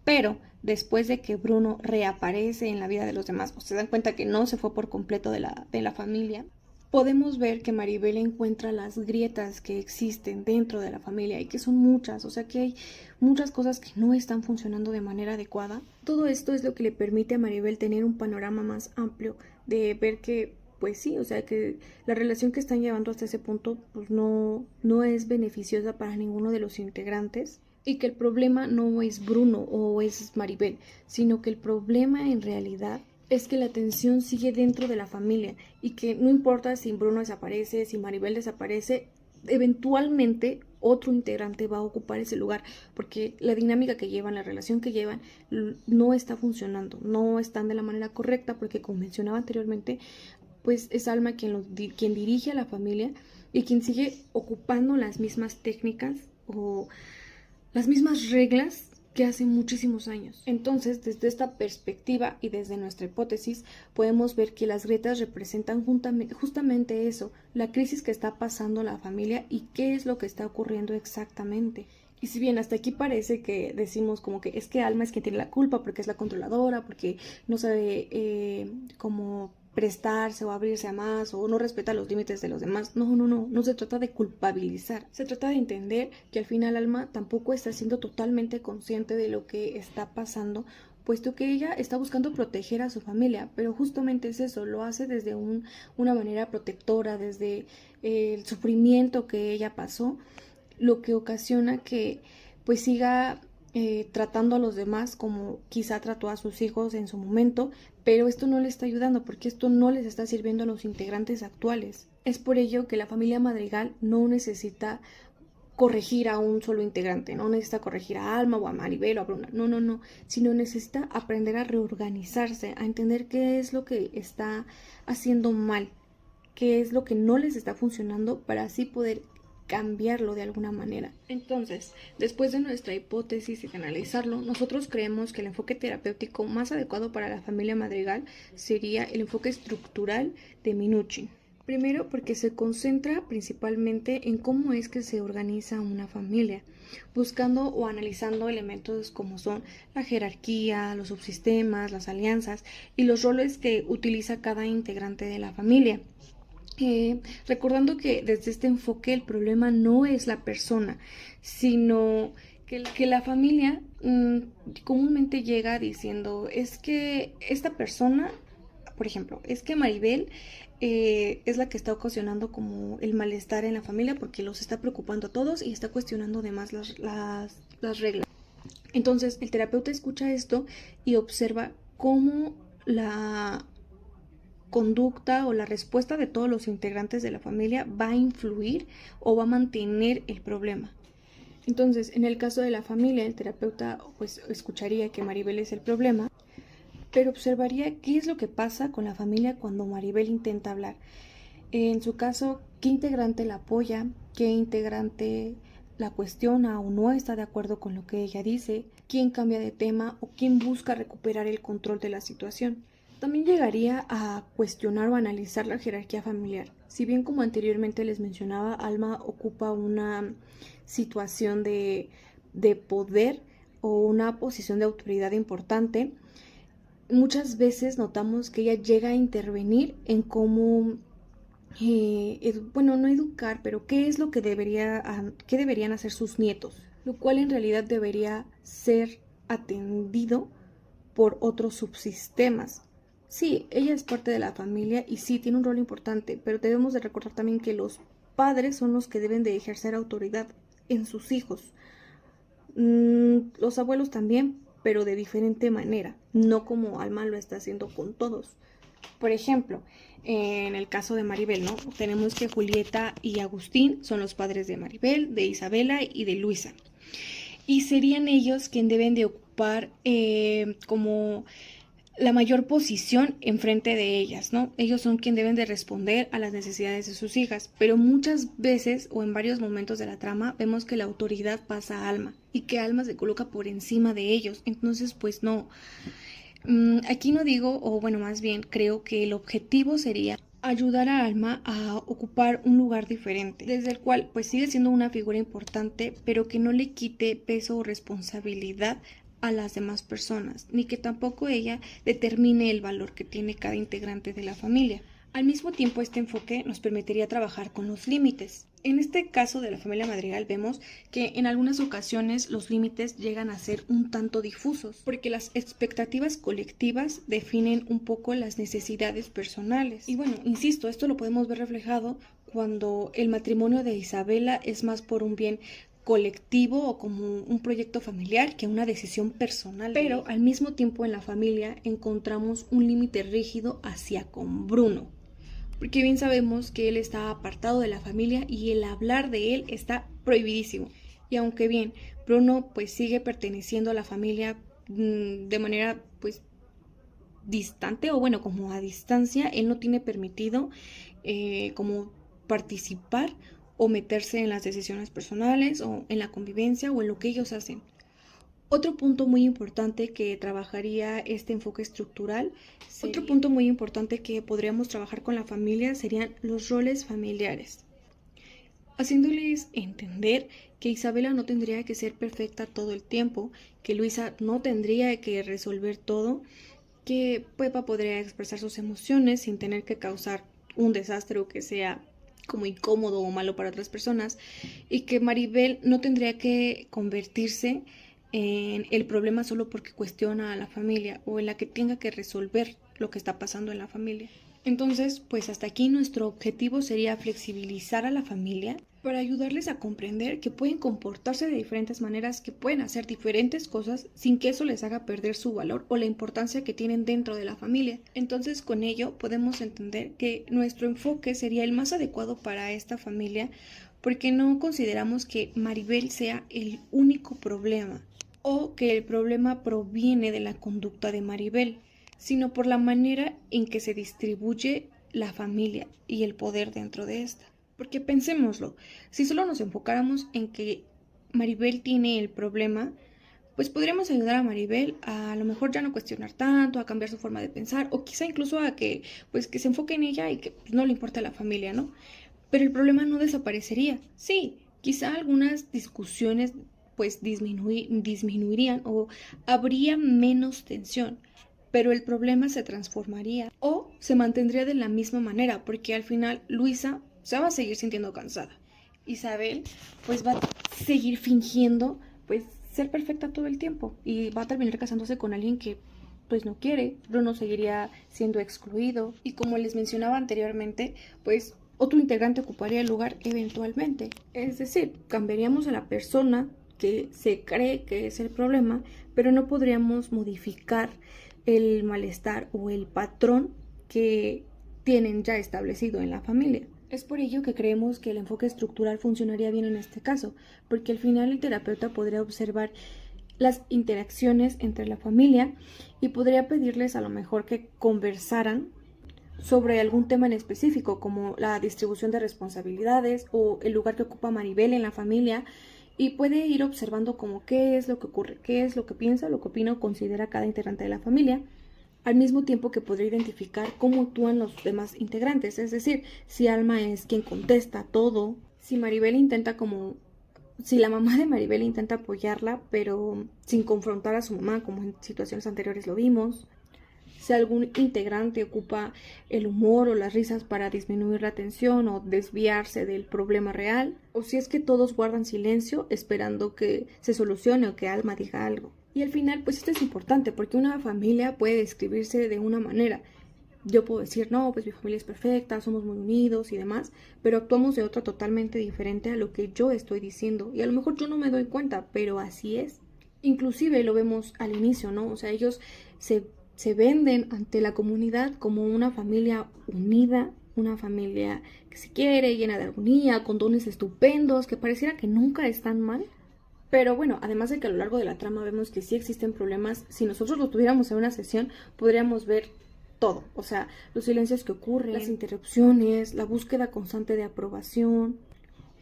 Pero después de que Bruno reaparece en la vida de los demás, pues se dan cuenta que no se fue por completo de la familia, podemos ver que Maribel encuentra las grietas que existen dentro de la familia y que son muchas, o sea que hay muchas cosas que no están funcionando de manera adecuada. Todo esto es lo que le permite a Maribel tener un panorama más amplio de ver que pues sí, o sea que la relación que están llevando hasta ese punto pues no es beneficiosa para ninguno de los integrantes y que el problema no es Bruno o es Maribel, sino que el problema en realidad es que la tensión sigue dentro de la familia y que no importa si Bruno desaparece, si Maribel desaparece, eventualmente otro integrante va a ocupar ese lugar porque la dinámica que llevan, la relación que llevan no está funcionando, no están de la manera correcta porque como mencionaba anteriormente, pues es Alma quien dirige a la familia y quien sigue ocupando las mismas técnicas o las mismas reglas que hace muchísimos años. Entonces, desde esta perspectiva y desde nuestra hipótesis, podemos ver que las grietas representan justamente eso, la crisis que está pasando la familia y qué es lo que está ocurriendo exactamente. Y si bien hasta aquí parece que decimos como que es que Alma es quien tiene la culpa porque es la controladora, porque no sabe cómo prestarse o abrirse a más o no respeta los límites de los demás. No se trata de culpabilizar, se trata de entender que al final Alma tampoco está siendo totalmente consciente de lo que está pasando, puesto que ella está buscando proteger a su familia, pero justamente es eso, lo hace desde una manera protectora, desde el sufrimiento que ella pasó, lo que ocasiona que pues siga tratando a los demás como quizá trató a sus hijos en su momento, pero esto no le está ayudando porque esto no les está sirviendo a los integrantes actuales. Es por ello que la familia Madrigal no necesita corregir a un solo integrante, no necesita corregir a Alma o a Maribel o a Bruna, no, sino necesita aprender a reorganizarse, a entender qué es lo que está haciendo mal, qué es lo que no les está funcionando para así poder cambiarlo de alguna manera. Entonces, después de nuestra hipótesis y de analizarlo, nosotros creemos que el enfoque terapéutico más adecuado para la familia Madrigal sería el enfoque estructural de Minuchin. Primero, porque se concentra principalmente en cómo es que se organiza una familia, buscando o analizando elementos como son la jerarquía, los subsistemas, las alianzas y los roles que utiliza cada integrante de la familia. Recordando que desde este enfoque el problema no es la persona, sino que la familia comúnmente llega diciendo es que esta persona, por ejemplo, es que Maribel es la que está ocasionando como el malestar en la familia porque los está preocupando a todos y está cuestionando además las reglas. Entonces el terapeuta escucha esto y observa cómo conducta o la respuesta de todos los integrantes de la familia va a influir o va a mantener el problema. Entonces, en el caso de la familia, el terapeuta pues escucharía que Maribel es el problema, pero observaría qué es lo que pasa con la familia cuando Maribel intenta hablar. En su caso, ¿qué integrante la apoya? ¿Qué integrante la cuestiona o no está de acuerdo con lo que ella dice? ¿Quién cambia de tema o quién busca recuperar el control de la situación? También llegaría a cuestionar o analizar la jerarquía familiar. Si bien, como anteriormente les mencionaba, Alma ocupa una situación de poder o una posición de autoridad importante, muchas veces notamos que ella llega a intervenir en cómo, no educar, pero qué es lo que qué deberían hacer sus nietos, lo cual en realidad debería ser atendido por otros subsistemas. Sí, ella es parte de la familia y sí, tiene un rol importante, pero debemos de recordar también que los padres son los que deben de ejercer autoridad en sus hijos. Los abuelos también, pero de diferente manera, no como Alma lo está haciendo con todos. Por ejemplo, en el caso de Maribel, ¿no? Tenemos que Julieta y Agustín son los padres de Maribel, de Isabela y de Luisa. Y serían ellos quienes deben de ocupar como la mayor posición enfrente de ellas, ¿no? Ellos son quienes deben de responder a las necesidades de sus hijas, pero muchas veces o en varios momentos de la trama vemos que la autoridad pasa a Alma y que Alma se coloca por encima de ellos, entonces pues no. Aquí no digo, o bueno, más bien creo que el objetivo sería ayudar a Alma a ocupar un lugar diferente, desde el cual pues sigue siendo una figura importante, pero que no le quite peso o responsabilidad a las demás personas, ni que tampoco ella determine el valor que tiene cada integrante de la familia. Al mismo tiempo, este enfoque nos permitiría trabajar con los límites. En este caso de la familia Madrigal vemos que en algunas ocasiones los límites llegan a ser un tanto difusos, porque las expectativas colectivas definen un poco las necesidades personales. Y bueno, insisto, esto lo podemos ver reflejado cuando el matrimonio de Isabela es más por un bien colectivo o como un proyecto familiar que una decisión personal. Pero al mismo tiempo en la familia encontramos un límite rígido hacia con Bruno, porque bien sabemos que él está apartado de la familia y el hablar de él está prohibidísimo. Y aunque bien Bruno pues sigue perteneciendo a la familia de manera pues distante o bueno como a distancia, él no tiene permitido como participar o meterse en las decisiones personales o en la convivencia o en lo que ellos hacen. Otro punto muy importante que trabajaría este enfoque estructural, otro punto muy importante que podríamos trabajar con la familia serían los roles familiares, haciéndoles entender que Isabela no tendría que ser perfecta todo el tiempo, que Luisa no tendría que resolver todo, que Pepa podría expresar sus emociones sin tener que causar un desastre o que sea como incómodo o malo para otras personas, y que Maribel no tendría que convertirse en el problema solo porque cuestiona a la familia o en la que tenga que resolver lo que está pasando en la familia. Entonces, pues hasta aquí nuestro objetivo sería flexibilizar a la familia para ayudarles a comprender que pueden comportarse de diferentes maneras, que pueden hacer diferentes cosas sin que eso les haga perder su valor o la importancia que tienen dentro de la familia. Entonces, con ello podemos entender que nuestro enfoque sería el más adecuado para esta familia, porque no consideramos que Maribel sea el único problema o que el problema proviene de la conducta de Maribel, sino por la manera en que se distribuye la familia y el poder dentro de esta. Porque pensémoslo, si solo nos enfocáramos en que Maribel tiene el problema, pues podríamos ayudar a Maribel a lo mejor ya no cuestionar tanto, a cambiar su forma de pensar, o quizá incluso a que, pues, que se enfoque en ella y que pues, no le importa a la familia, ¿no? Pero el problema no desaparecería. Sí, quizá algunas discusiones pues disminuirían o habría menos tensión, pero el problema se transformaría o se mantendría de la misma manera, porque al final Luisa se va a seguir sintiendo cansada. Isabel pues va a seguir fingiendo pues ser perfecta todo el tiempo y va a terminar casándose con alguien que pues no quiere. Bruno seguiría siendo excluido y como les mencionaba anteriormente, pues otro integrante ocuparía el lugar eventualmente. Es decir, cambiaríamos a la persona que se cree que es el problema, pero no podríamos modificar el malestar o el patrón que tienen ya establecido en la familia. Es por ello que creemos que el enfoque estructural funcionaría bien en este caso, porque al final el terapeuta podría observar las interacciones entre la familia y podría pedirles a lo mejor que conversaran sobre algún tema en específico, como la distribución de responsabilidades o el lugar que ocupa Maribel en la familia, y puede ir observando como qué es lo que ocurre, qué es lo que piensa, lo que opina o considera cada integrante de la familia, al mismo tiempo que podría identificar cómo actúan los demás integrantes, es decir, si Alma es quien contesta todo, si Maribel intenta como, si la mamá de Maribel intenta apoyarla, pero sin confrontar a su mamá, como en situaciones anteriores lo vimos, si algún integrante ocupa el humor o las risas para disminuir la tensión o desviarse del problema real, o si es que todos guardan silencio esperando que se solucione o que Alma diga algo. Y al final, pues esto es importante porque una familia puede describirse de una manera. Yo puedo decir, no, pues mi familia es perfecta, somos muy unidos y demás, pero actuamos de otra totalmente diferente a lo que yo estoy diciendo. Y a lo mejor yo no me doy cuenta, pero así es. Inclusive lo vemos al inicio, ¿no? O sea, ellos se venden ante la comunidad como una familia unida, una familia que se quiere, llena de armonía, con dones estupendos, que pareciera que nunca están mal. Pero bueno, además de que a lo largo de la trama vemos que sí existen problemas, si nosotros lo tuviéramos en una sesión, podríamos ver todo. O sea, los silencios que ocurren, las interrupciones, la búsqueda constante de aprobación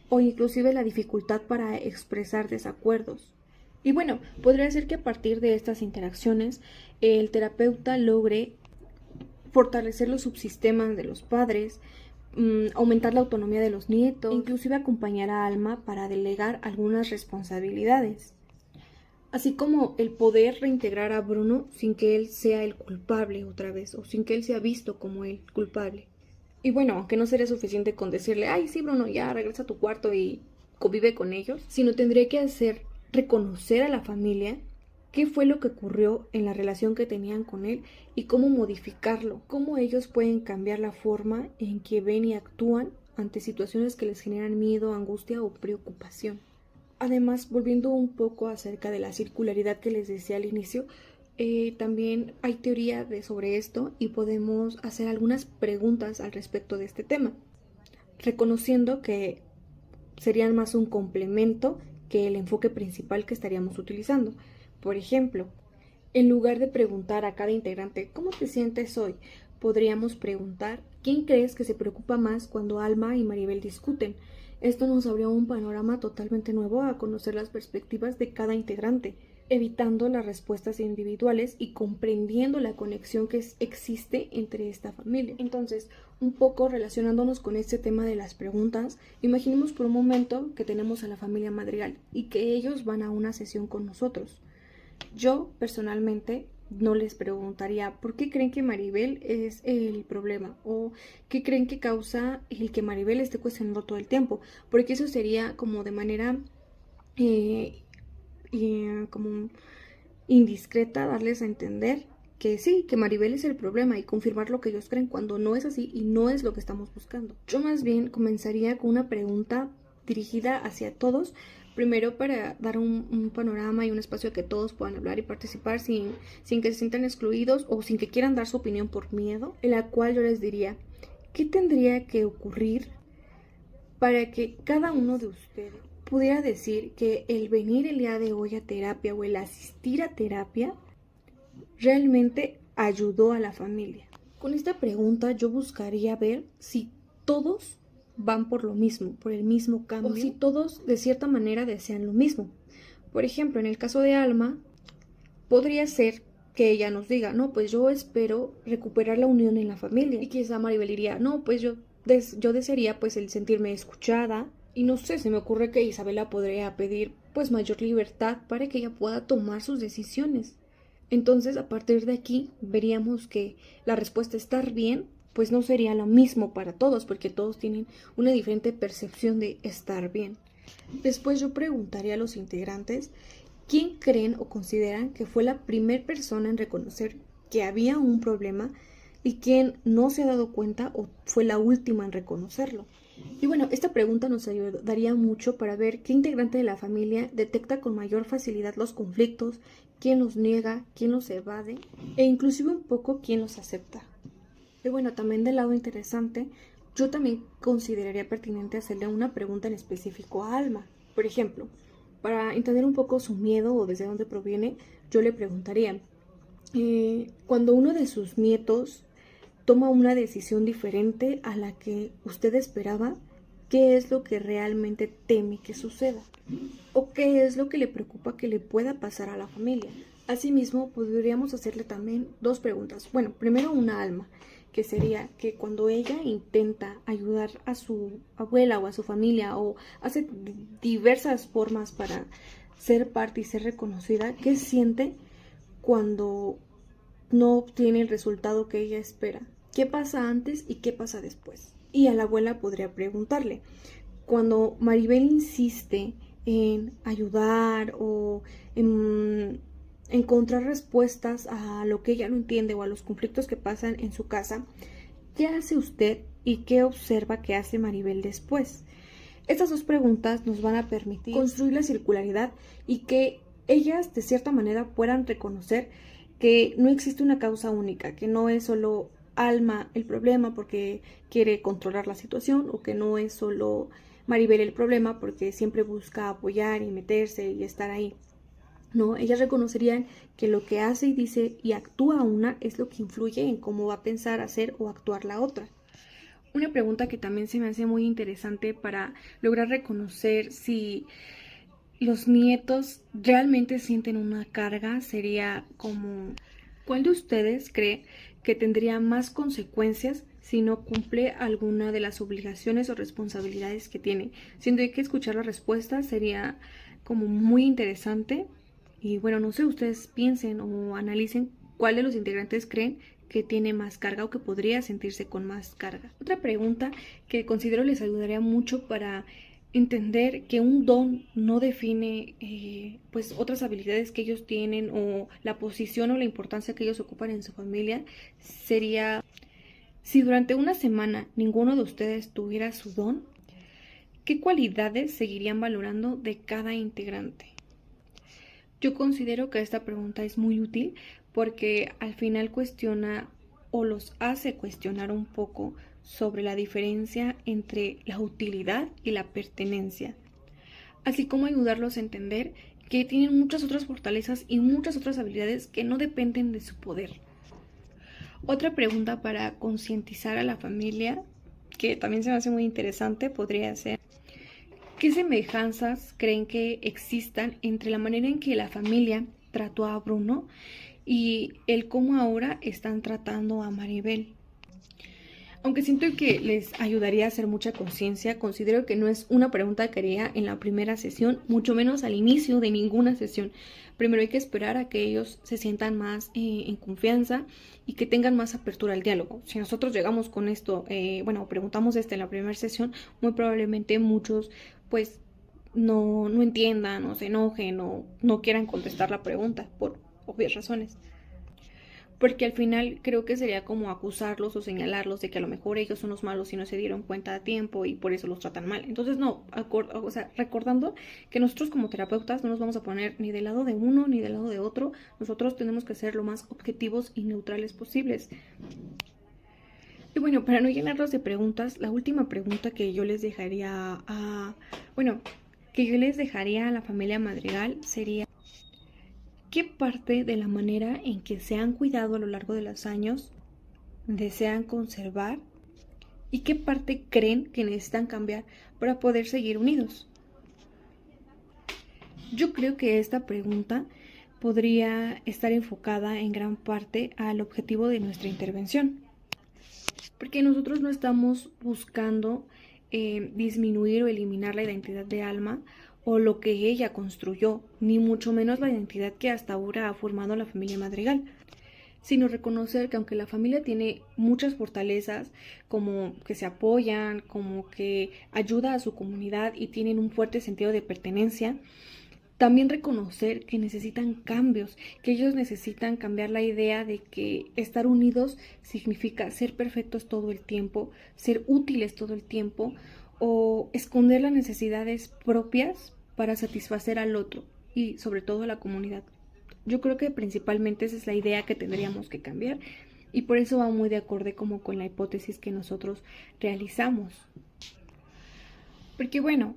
o inclusive la dificultad para expresar desacuerdos. Y bueno, podría ser que a partir de estas interacciones el terapeuta logre fortalecer los subsistemas de los padres, aumentar la autonomía de los nietos, inclusive acompañar a Alma para delegar algunas responsabilidades, así como el poder reintegrar a Bruno sin que él sea el culpable otra vez, o sin que él sea visto como el culpable. Y bueno, aunque no sería suficiente con decirle, ay, sí, Bruno, ya regresa a tu cuarto y convive con ellos, sino tendría que hacer reconocer a la familia qué fue lo que ocurrió en la relación que tenían con él y cómo modificarlo, cómo ellos pueden cambiar la forma en que ven y actúan ante situaciones que les generan miedo, angustia o preocupación. Además, volviendo un poco acerca de la circularidad que les decía al inicio, también hay teoría sobre esto y podemos hacer algunas preguntas al respecto de este tema, reconociendo que serían más un complemento que el enfoque principal que estaríamos utilizando. Por ejemplo, en lugar de preguntar a cada integrante ¿cómo te sientes hoy?, podríamos preguntar ¿quién crees que se preocupa más cuando Alma y Maribel discuten? Esto nos abrió un panorama totalmente nuevo a conocer las perspectivas de cada integrante, evitando las respuestas individuales y comprendiendo la conexión que existe entre esta familia. Entonces, un poco relacionándonos con este tema de las preguntas, imaginemos por un momento que tenemos a la familia Madrigal y que ellos van a una sesión con nosotros. Yo, personalmente, no les preguntaría ¿por qué creen que Maribel es el problema? ¿O qué creen que causa el que Maribel esté cuestionando todo el tiempo? Porque eso sería como de manera como indiscreta darles a entender que sí, que Maribel es el problema y confirmar lo que ellos creen cuando no es así y no es lo que estamos buscando. Yo más bien comenzaría con una pregunta dirigida hacia todos, primero para dar un panorama y un espacio a que todos puedan hablar y participar sin que se sientan excluidos o sin que quieran dar su opinión por miedo, en la cual yo les diría, ¿qué tendría que ocurrir para que cada uno de ustedes pudiera decir que el venir el día de hoy a terapia o el asistir a terapia realmente ayudó a la familia? Con esta pregunta yo buscaría ver si todos van por lo mismo, por el mismo cambio, o si todos de cierta manera desean lo mismo. Por ejemplo, en el caso de Alma, podría ser que ella nos diga, no, pues yo espero recuperar la unión en la familia. Y quizá Maribel diría, no, pues yo desearía pues el sentirme escuchada. Y no sé, se me ocurre que Isabela podría pedir pues mayor libertad para que ella pueda tomar sus decisiones. Entonces, a partir de aquí, veríamos que la respuesta estar bien pues no sería lo mismo para todos, porque todos tienen una diferente percepción de estar bien. Después yo preguntaría a los integrantes quién creen o consideran que fue la primera persona en reconocer que había un problema y quién no se ha dado cuenta o fue la última en reconocerlo. Y bueno, esta pregunta nos ayudaría mucho para ver qué integrante de la familia detecta con mayor facilidad los conflictos, quién los niega, quién los evade e inclusive un poco quién los acepta. Y bueno, también del lado interesante, yo también consideraría pertinente hacerle una pregunta en específico a Alma. Por ejemplo, para entender un poco su miedo o desde dónde proviene, yo le preguntaría, cuando uno de sus nietos toma una decisión diferente a la que usted esperaba, ¿qué es lo que realmente teme que suceda? ¿O qué es lo que le preocupa que le pueda pasar a la familia? Asimismo, podríamos hacerle también dos preguntas. Bueno, primero una Alma, que sería que cuando ella intenta ayudar a su abuela o a su familia o hace diversas formas para ser parte y ser reconocida, ¿qué siente cuando no obtiene el resultado que ella espera? ¿Qué pasa antes y qué pasa después? Y a la abuela podría preguntarle, cuando Maribel insiste en ayudar o en encontrar respuestas a lo que ella no entiende o a los conflictos que pasan en su casa, ¿qué hace usted y qué observa que hace Maribel después? Estas dos preguntas nos van a permitir construir la circularidad y que ellas de cierta manera puedan reconocer que no existe una causa única, que no es solo Alma el problema porque quiere controlar la situación, o que no es solo Maribel el problema porque siempre busca apoyar y meterse y estar ahí. No, ellas reconocerían que lo que hace y dice y actúa una es lo que influye en cómo va a pensar, hacer o actuar la otra. Una pregunta que también se me hace muy interesante para lograr reconocer si los nietos realmente sienten una carga sería como, ¿cuál de ustedes cree que tendría más consecuencias si no cumple alguna de las obligaciones o responsabilidades que tiene? Siendo que escuchar la respuesta sería como muy interesante. Y bueno, no sé, ustedes piensen o analicen cuál de los integrantes creen que tiene más carga o que podría sentirse con más carga. Otra pregunta que considero les ayudaría mucho para entender que un don no define pues otras habilidades que ellos tienen o la posición o la importancia que ellos ocupan en su familia sería, si durante una semana ninguno de ustedes tuviera su don, ¿qué cualidades seguirían valorando de cada integrante? Yo considero que esta pregunta es muy útil porque al final cuestiona o los hace cuestionar un poco sobre la diferencia entre la utilidad y la pertenencia, así como ayudarlos a entender que tienen muchas otras fortalezas y muchas otras habilidades que no dependen de su poder. Otra pregunta para concientizar a la familia, que también se me hace muy interesante, podría ser: ¿qué semejanzas creen que existan entre la manera en que la familia trató a Bruno y el cómo ahora están tratando a Maribel? Aunque siento que les ayudaría a hacer mucha conciencia, considero que no es una pregunta que haría en la primera sesión, mucho menos al inicio de ninguna sesión. Primero hay que esperar a que ellos se sientan más en confianza y que tengan más apertura al diálogo. Si nosotros llegamos con esto, preguntamos en la primera sesión, muy probablemente muchos pues no entiendan o se enojen o no quieran contestar la pregunta por obvias razones. Porque al final creo que sería como acusarlos o señalarlos de que a lo mejor ellos son los malos y no se dieron cuenta a tiempo y por eso los tratan mal. Entonces no, recordando que nosotros como terapeutas no nos vamos a poner ni del lado de uno ni del lado de otro. Nosotros tenemos que ser lo más objetivos y neutrales posibles. Y bueno, para no llenarlos de preguntas, la última pregunta que yo les dejaría a la familia Madrigal sería: ¿qué parte de la manera en que se han cuidado a lo largo de los años desean conservar? ¿Y qué parte creen que necesitan cambiar para poder seguir unidos? Yo creo que esta pregunta podría estar enfocada en gran parte al objetivo de nuestra intervención, porque nosotros no estamos buscando disminuir o eliminar la identidad de Alma o lo que ella construyó, ni mucho menos la identidad que hasta ahora ha formado la familia Madrigal, sino reconocer que aunque la familia tiene muchas fortalezas, como que se apoyan, como que ayuda a su comunidad y tienen un fuerte sentido de pertenencia, también reconocer que necesitan cambios, que ellos necesitan cambiar la idea de que estar unidos significa ser perfectos todo el tiempo, ser útiles todo el tiempo, o esconder las necesidades propias para satisfacer al otro y sobre todo a la comunidad. Yo creo que principalmente esa es la idea que tendríamos que cambiar Y por eso va muy de acorde como con la hipótesis que nosotros realizamos. Porque bueno,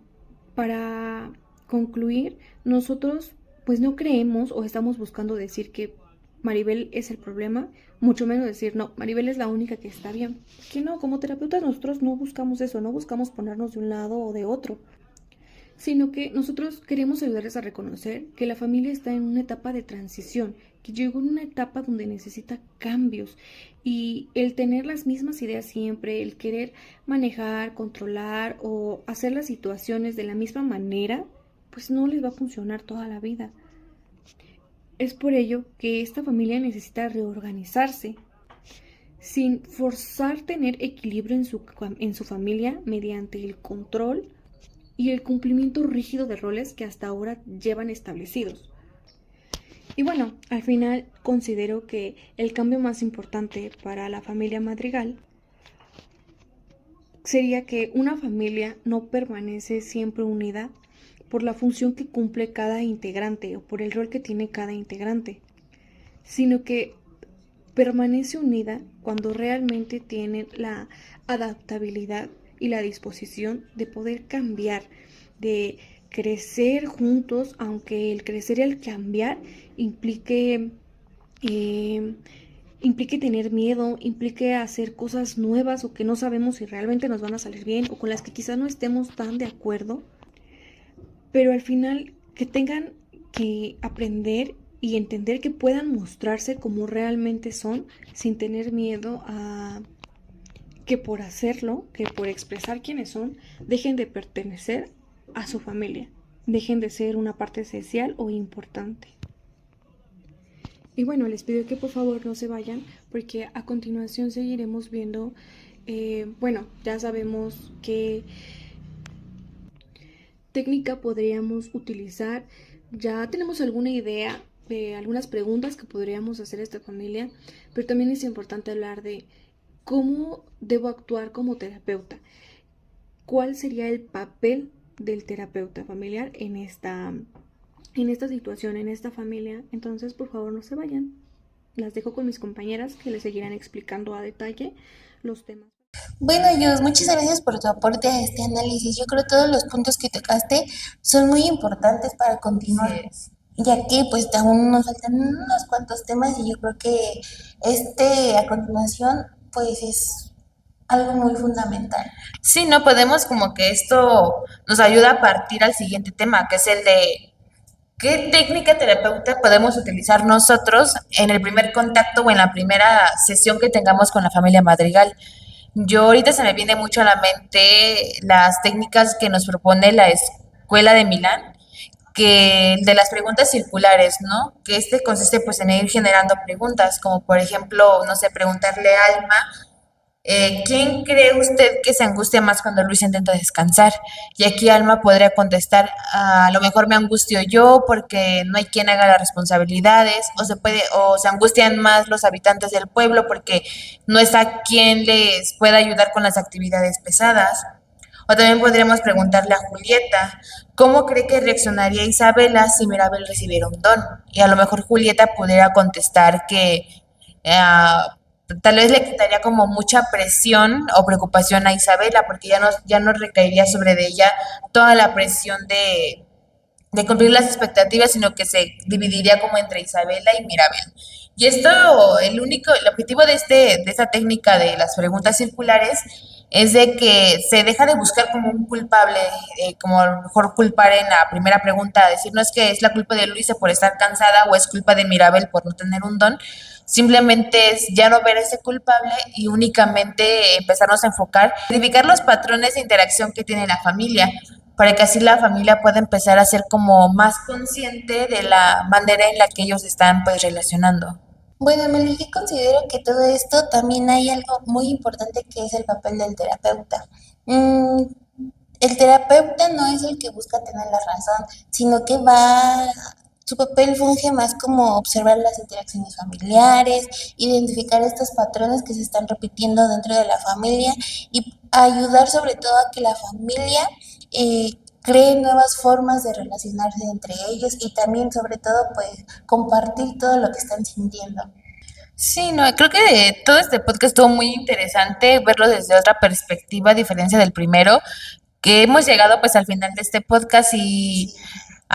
para concluir, nosotros pues no creemos o estamos buscando decir que Maribel es el problema, mucho menos decir, no, Maribel es la única que está bien. Que no, como terapeutas nosotros no buscamos eso, no buscamos ponernos de un lado o de otro, sino que nosotros queremos ayudarles a reconocer que la familia está en una etapa de transición, que llegó en una etapa donde necesita cambios y el tener las mismas ideas siempre, el querer manejar, controlar o hacer las situaciones de la misma manera, pues no les va a funcionar toda la vida. Es por ello que esta familia necesita reorganizarse sin forzar tener equilibrio en su familia mediante el control y el cumplimiento rígido de roles que hasta ahora llevan establecidos. Y bueno, al final considero que el cambio más importante para la familia Madrigal sería que una familia no permanece siempre unida por la función que cumple cada integrante o por el rol que tiene cada integrante, sino que permanece unida cuando realmente tienen la adaptabilidad y la disposición de poder cambiar, de crecer juntos, aunque el crecer y el cambiar implique implique tener miedo, implique hacer cosas nuevas o que no sabemos si realmente nos van a salir bien o con las que quizás no estemos tan de acuerdo, pero al final que tengan que aprender y entender que puedan mostrarse como realmente son sin tener miedo a que por hacerlo, que por expresar quiénes son, dejen de pertenecer a su familia, dejen de ser una parte esencial o importante. Y bueno, les pido que por favor no se vayan porque a continuación seguiremos viendo, bueno, ya sabemos qué técnica podríamos utilizar, ya tenemos alguna idea de algunas preguntas que podríamos hacer a esta familia, pero también es importante hablar de cómo debo actuar como terapeuta, cuál sería el papel del terapeuta familiar en esta situación, en esta familia. Entonces, por favor, no se vayan. Las dejo con mis compañeras que les seguirán explicando a detalle los temas. Bueno, Yus, muchas gracias por tu aporte a este análisis. Yo creo que todos los puntos que tocaste son muy importantes para continuar, ya que pues aún nos faltan unos cuantos temas y yo creo que este a continuación pues es algo muy fundamental. Sí, no podemos como que esto nos ayuda a partir al siguiente tema, que es el de qué técnica terapeuta podemos utilizar nosotros en el primer contacto o en la primera sesión que tengamos con la familia Madrigal. Yo ahorita se me viene mucho a la mente las técnicas que nos propone la Escuela de Milán, que de las preguntas circulares, ¿no? Que este consiste pues en ir generando preguntas, como por ejemplo, no sé, preguntarle a Alma, ¿quién cree usted que se angustia más cuando Luis intenta descansar? Y aquí Alma podría contestar, a lo mejor me angustio yo porque no hay quien haga las responsabilidades, o se angustian más los habitantes del pueblo porque no está quien les pueda ayudar con las actividades pesadas. O también podríamos preguntarle a Julieta, ¿cómo cree que reaccionaría Isabela si Mirabel recibiera un don? Y a lo mejor Julieta pudiera contestar que tal vez le quitaría como mucha presión o preocupación a Isabela, porque ya no recaería sobre de ella toda la presión de cumplir las expectativas, sino que se dividiría como entre Isabela y Mirabel. Y esto, el objetivo de esta técnica de las preguntas circulares es de que se deja de buscar como un culpable, como a lo mejor culpar en la primera pregunta, decir no es que es la culpa de Luisa por estar cansada o es culpa de Mirabel por no tener un don, simplemente es ya no ver ese culpable y únicamente empezarnos a enfocar, identificar los patrones de interacción que tiene la familia, para que así la familia pueda empezar a ser como más consciente de la manera en la que ellos están pues relacionando. Bueno, Meli, yo considero que todo esto también hay algo muy importante que es el papel del terapeuta. Mm, el terapeuta no es el que busca tener la razón, sino que su papel funge más como observar las interacciones familiares, identificar estos patrones que se están repitiendo dentro de la familia y ayudar sobre todo a que la familia cree nuevas formas de relacionarse entre ellos y también sobre todo pues compartir todo lo que están sintiendo. Sí, no, creo que todo este podcast estuvo muy interesante verlo desde otra perspectiva, a diferencia del primero, que hemos llegado pues al final de este podcast y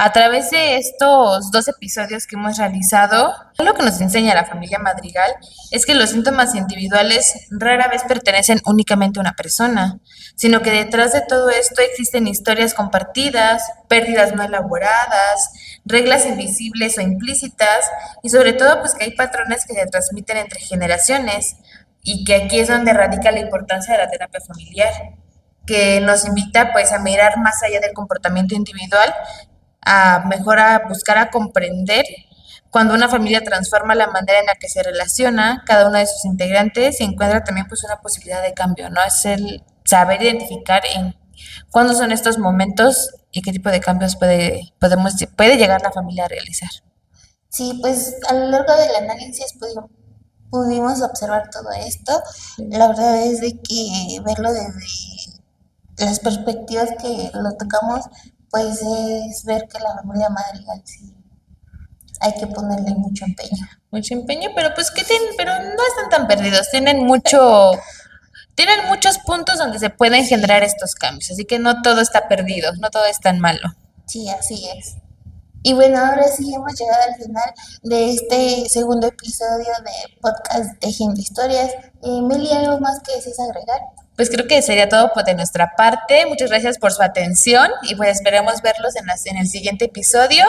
a través de estos dos episodios que hemos realizado, lo que nos enseña la familia Madrigal es que los síntomas individuales rara vez pertenecen únicamente a una persona, sino que detrás de todo esto existen historias compartidas, pérdidas no elaboradas, reglas invisibles o implícitas y sobre todo pues que hay patrones que se transmiten entre generaciones y que aquí es donde radica la importancia de la terapia familiar, que nos invita pues a mirar más allá del comportamiento individual, a mejor a buscar a comprender cuando una familia transforma la manera en la que se relaciona cada uno de sus integrantes y encuentra también pues una posibilidad de cambio, ¿no? Es el saber identificar en cuándo son estos momentos y qué tipo de cambios puede llegar la familia a realizar. Sí, pues a lo largo del análisis pudimos observar todo esto. La verdad es de que verlo desde las perspectivas que lo tocamos, pues es ver que la familia Madrigal sí hay que ponerle mucho empeño. Mucho empeño, pero pues que tienen, pero no están tan perdidos, tienen muchos puntos donde se pueden generar estos cambios, así que no todo está perdido, no todo es tan malo. Sí, así es. Y bueno, ahora sí hemos llegado al final de este segundo episodio de podcast Tejiendo Historias. Meli, ¿algo más que desees agregar? Pues creo que sería todo de nuestra parte. Muchas gracias por su atención y pues esperamos verlos en el siguiente episodio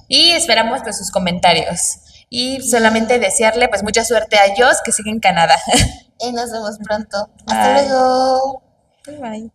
y esperamos pues sus comentarios. Y solamente desearle pues mucha suerte a Joss que sigue en Canadá. Nos vemos pronto. Hasta Bye. luego. Bye bye.